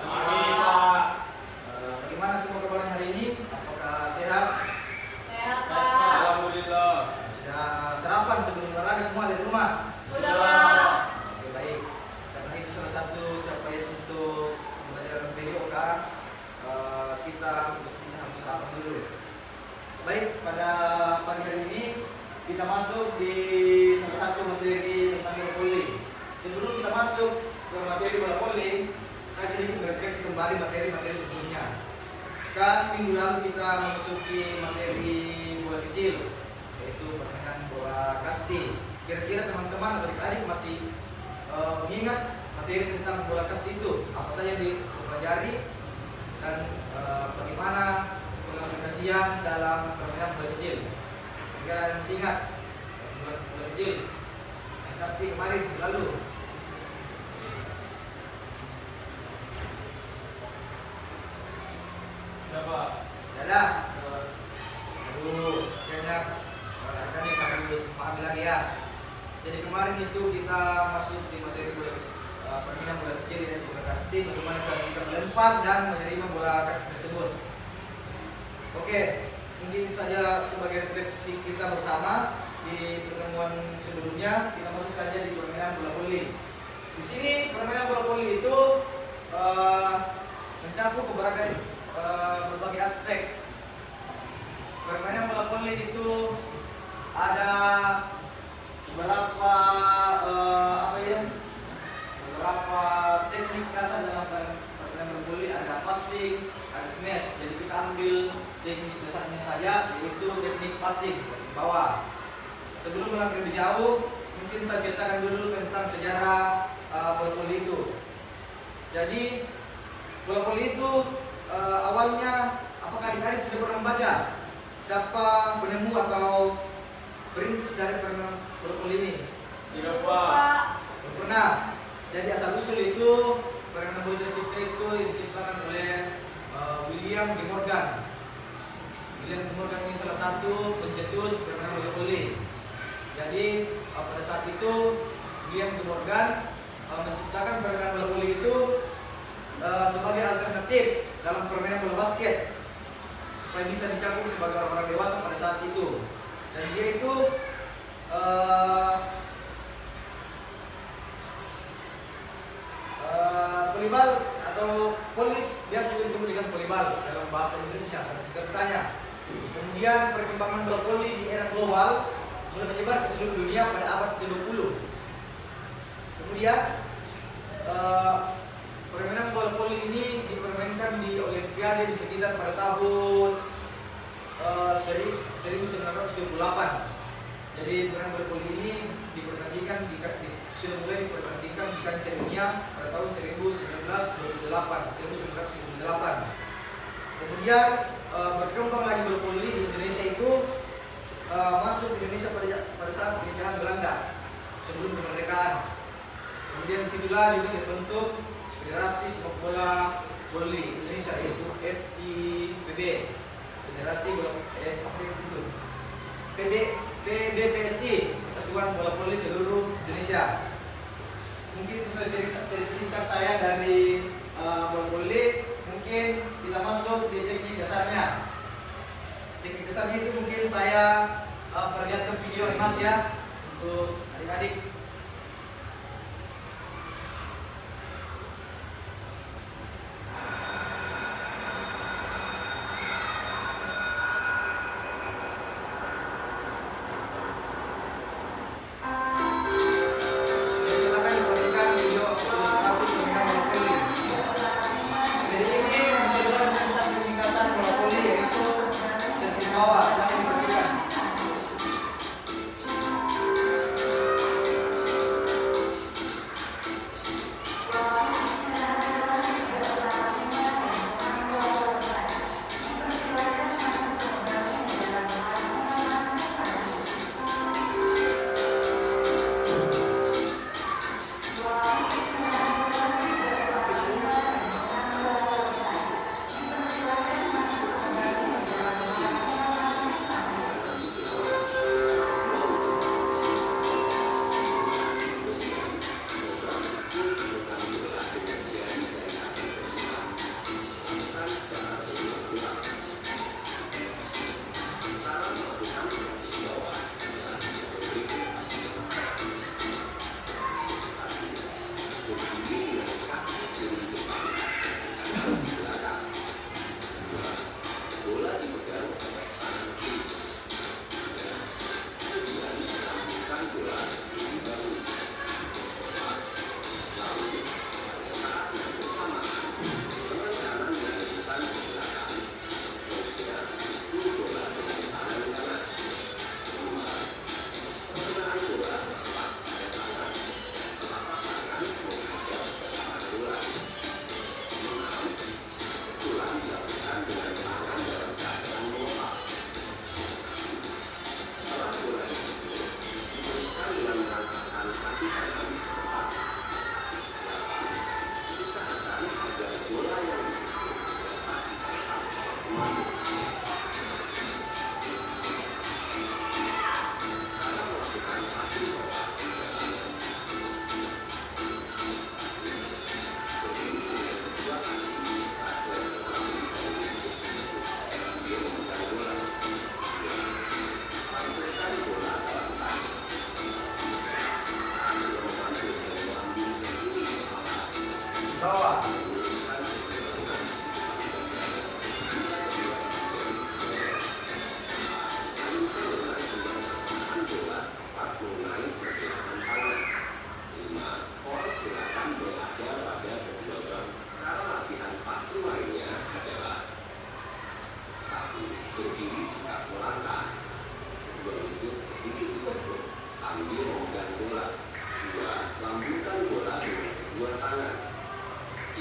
Pagi, Pak. Bagaimana semua kabarnya hari ini? Apakah sehat? Sehat, Pak. Alhamdulillah. Sudah sarapan sebelum olahraga semua dari rumah? Sudah, Pak. Oke, baik. Karena itu salah satu capaian untuk pembelajaran video kan, kita mestinya harus sarapan dulu. Baik, pada pagi hari ini kita masuk di salah satu materi tentang bola voli. Sebelum kita masuk ke materi bola voli, saya sedikit merefleksi kembali materi-materi sebelumnya. Kan minggu lalu kita memasuki materi bola kecil, yaitu permainan bola kasti. Kira-kira teman-teman atau adik-adik masih mengingat materi tentang bola kasti itu? Apa saja yang dipelajari dan bagaimana pengaplikasian dalam permainan bola kecil? Jika ada yang masih ingat bola kecil, main kasti kemarin lalu. Siapa? Ada. Aduh, kayaknya nih harus pahami lagi ya. Jadi kemarin itu kita masuk di materi bola permainan bola kecil dan bola kasti, bagaimana cara kita melempar dan menerima bola kasti tersebut. Oke, mungkin saja sebagai refleksi kita bersama di pertemuan sebelumnya, kita masuk saja di permainan bola voli. Di sini permainan bola voli itu mencakup berbagai aspek. Permainan bola voli itu ada beberapa beberapa teknik dasar dalam permainan bola voli. Ada passing, ada smash. Jadi kita ambil teknik dasarnya saja, yaitu teknik passing bawah. Sebelum melangkah lebih jauh, mungkin saya ceritakan dulu tentang sejarah bola voli itu. Jadi bola voli itu awalnya, apakah adik-adik sudah pernah membaca siapa penemu atau perintis dari permainan bola voli ini? Tidak, Pak. Belum pernah. Jadi asal usul itu permainan bola tercipta itu diciptakan oleh William de Morgan. William de Morgan ini salah satu pencetus permainan bola voli. Jadi pada saat itu William de Morgan menciptakan permainan bola voli itu sebagai alternatif dalam permainan bola basket supaya bisa dicakup sebagai orang-orang dewasa pada saat itu. Dan dia itu volleyball atau polis, biasa juga disebut dengan volleyball dalam bahasa Inggrisnya, saya suka bertanya. Kemudian perkembangan bola voli di era global mulai menyebar ke seluruh dunia pada abad ke-20. Kemudian permainan bola voli ini dipermainkan di Olimpiade di sekitar pada tahun 1978. Jadi permainan bola voli ini sudah mulai dipertandingkan di kancah dunia pada tahun 1928. Kemudian berkembang lagi bola voli di Indonesia itu masuk ke Indonesia pada saat penjajahan Belanda sebelum kemerdekaan. Kemudian disinilah juga dibentuk Federasi Sepak Bola Voli Indonesia, yaitu FIVB, Federasi Bola PBPSI, Satuan Bola Voli Seluruh Indonesia. Mungkin itu saja cerita singkat saya dari bola voli. Mungkin kita masuk di teknik dasarnya. Teknik dasarnya itu mungkin saya perlihatkan video Mas ya untuk adik-adik.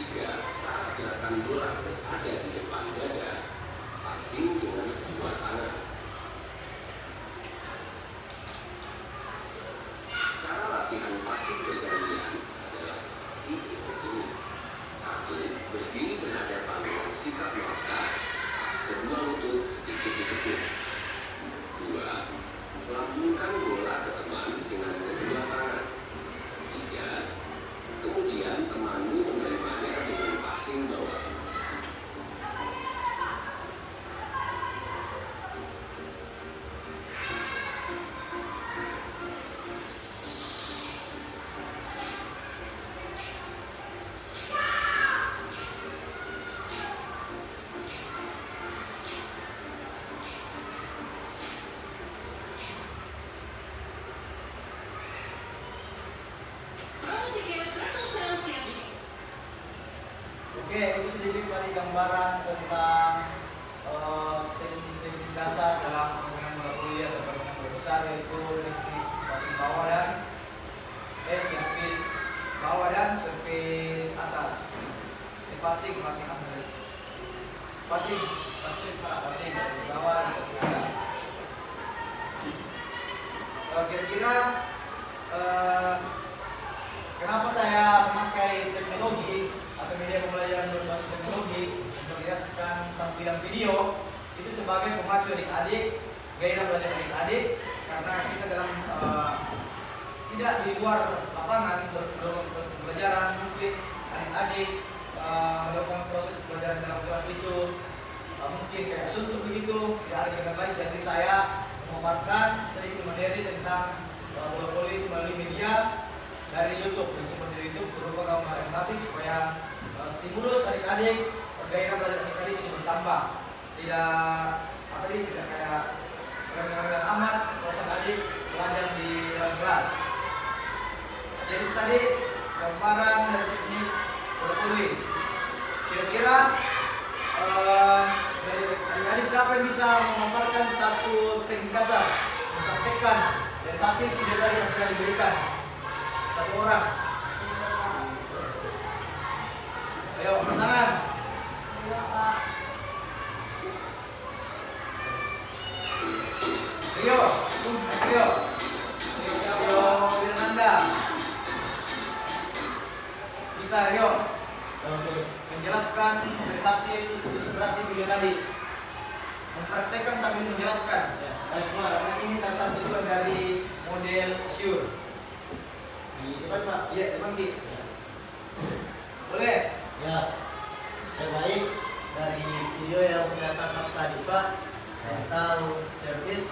Tiga, saat gerakan bola berada di depan dada, passing dengan kedua tangan. Cara latihan passing bergantian adalah seperti ini. Satu, berdiri berhadapan dengan sikap mata. Kedua, lutut sedikit ditekuk. Dua, lambungkan bola ke teman dengan kedua tangan. Tiga, kemudian temanmu menerimanya dengan passing bawah. Oke, itu sedikit tadi gambaran tentang teknik-teknik dasar dalam permainan bola voli atau permainan bola besar, yaitu teknik passing bawah dan servis bawah dan servis atas. Passing ambil. Passing bawah dan passing atas. Kira-kira kenapa saya memakai teknologi atau media pembelajaran berbasis teknologi untuk melihatkan tampilan video itu sebagai pemacu adik-adik, gairah belajar adik-adik, karena kita dalam tidak di luar lapangan melakukan proses pembelajaran, mungkin adik-adik melakukan proses pembelajaran dalam kelas itu mungkin kayak suntuk begitu, tidak ada yang lain. Jadi saya memaparkan sedikit materi tentang bola voli melalui media dari YouTube, dan sumber dari YouTube berupa gambar animasi supaya stimulus adik-adik, gairah belajar adik-adik ini bertambah. Tidak kayak remeh-remeh amat perasaan adik belajar di dalam kelas. Jadi tadi gambaran dari teknik bola voli. Kira-kira dari adik-adik siapa yang bisa memaparkan satu teknik dasar, mempraktekkan dari hasil video tadi yang telah diberikan? Satu orang. Ayo, angkat tangan. Rio Firnanda. Bisa Rio menjelaskan dari hasil ilustrasi video tadi, mempraktekkan sambil menjelaskan. Karena ini salah satu juga dari model Sure. Di depan Pak. Iya, depan Ki. Boleh. Ya, baik, dari video yang saya tangkap tadi Pak tentang servis,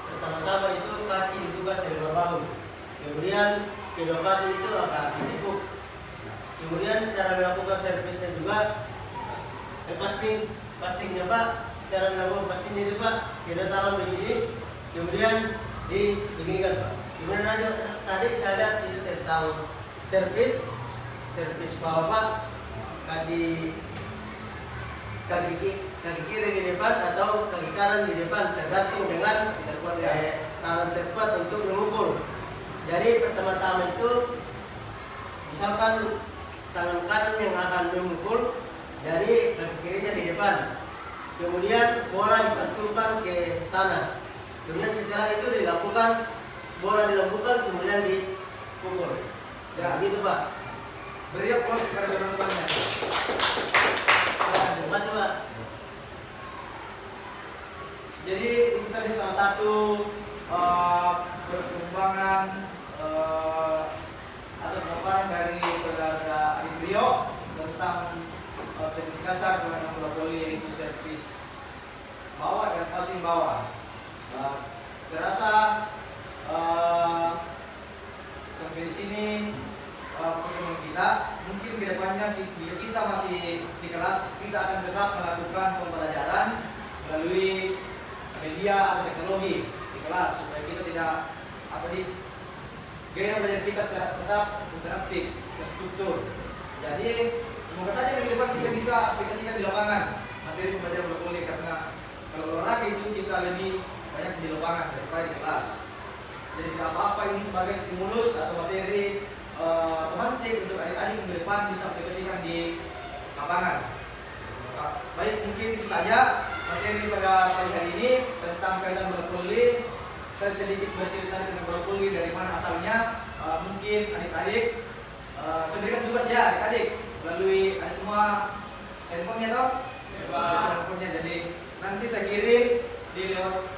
pertama-tama itu kaki dibuka dari bahu, kemudian kedua kaki itu akan ditepuk, kemudian cara melakukan servisnya juga passingnya Pak, cara melakukan passingnya itu Pak, kedua tangan begini, kemudian ditinggikan Pak. Kemudian aja tadi saya lihat itu tentang servis bawah Pak, kaki kiri di depan atau kaki kanan di depan, tergantung dengan tangan terkuat untuk memukul. Jadi pertama-tama itu misalkan tangan kanan yang akan memukul, jadi kaki kirinya di depan, kemudian bola dipantulkan ke tanah, kemudian setelah itu dilakukan bola dilakukan kemudian dipukul. Ya gitu Pak. Beri aplaus kepada teman-temannya. Terima kasih Pak. Jadi ini tadi salah satu perkembangan atau gambaran dari saudara Adi Rio tentang teknik dasar permainan bola voli, yaitu servis bawah dan passing bawah. Saya rasa sampai di sini pertemuan kita. Mungkin ke depannya bila kita masih di kelas, kita akan tetap melakukan pembelajaran melalui media atau teknologi di kelas supaya kita tidak gaya belajar kita tetap interaktif, terstruktur. Jadi semoga saja minggu depan kita bisa aplikasikan di lapangan materi pembelajaran bola voli, karena kalau olahraga itu kita lebih banyak di lapangan daripada di kelas. Jadi tidak apa-apa ini sebagai stimulus atau materi pemantik untuk adik-adik minggu depan bisa aplikasikan di lapangan. Baik, mungkin itu saja materi pada pagi hari ini tentang kaitan brokoli. Saya sedikit bercerita tentang brokoli dari mana asalnya. Mungkin adik-adik sendirikan tugas ya adik-adik melalui ada semua handphonenya toh. Handphonenya, jadi nanti saya kirim di lewat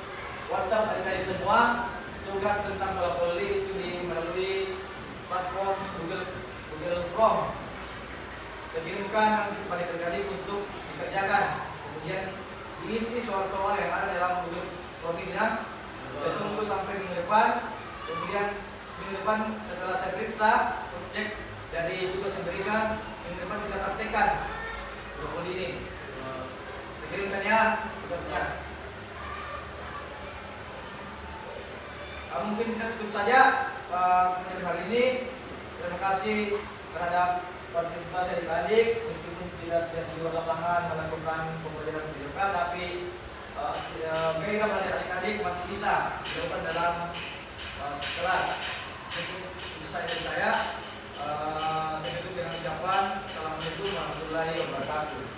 WhatsApp adik-adik semua tugas tentang brokoli itu melalui platform Google Chrome. Saya kirimkan nanti kepada adik-adik untuk dikerjakan. Kemudian diisi soal-soal yang ada dalam Google Chrome ini. Saya tunggu sampai minggu depan. Kemudian minggu depan setelah saya periksa, cek dari tugas yang diberikan, minggu depan kita praktekkan brokoli ini. Saya kirimkan ya tugasnya. Mungkin kita tutup saja hari ini. Terima kasih terhadap partisipasi adik-adik, meskipun tidak di luar lapangan melakukan pembelajaran video call, tapi gairah pada adik-adik masih bisa dilakukan dalam kelas. Itu saja dari saya. Saya tutup dengan ucapan Assalamualaikum warahmatullahi wabarakatuh.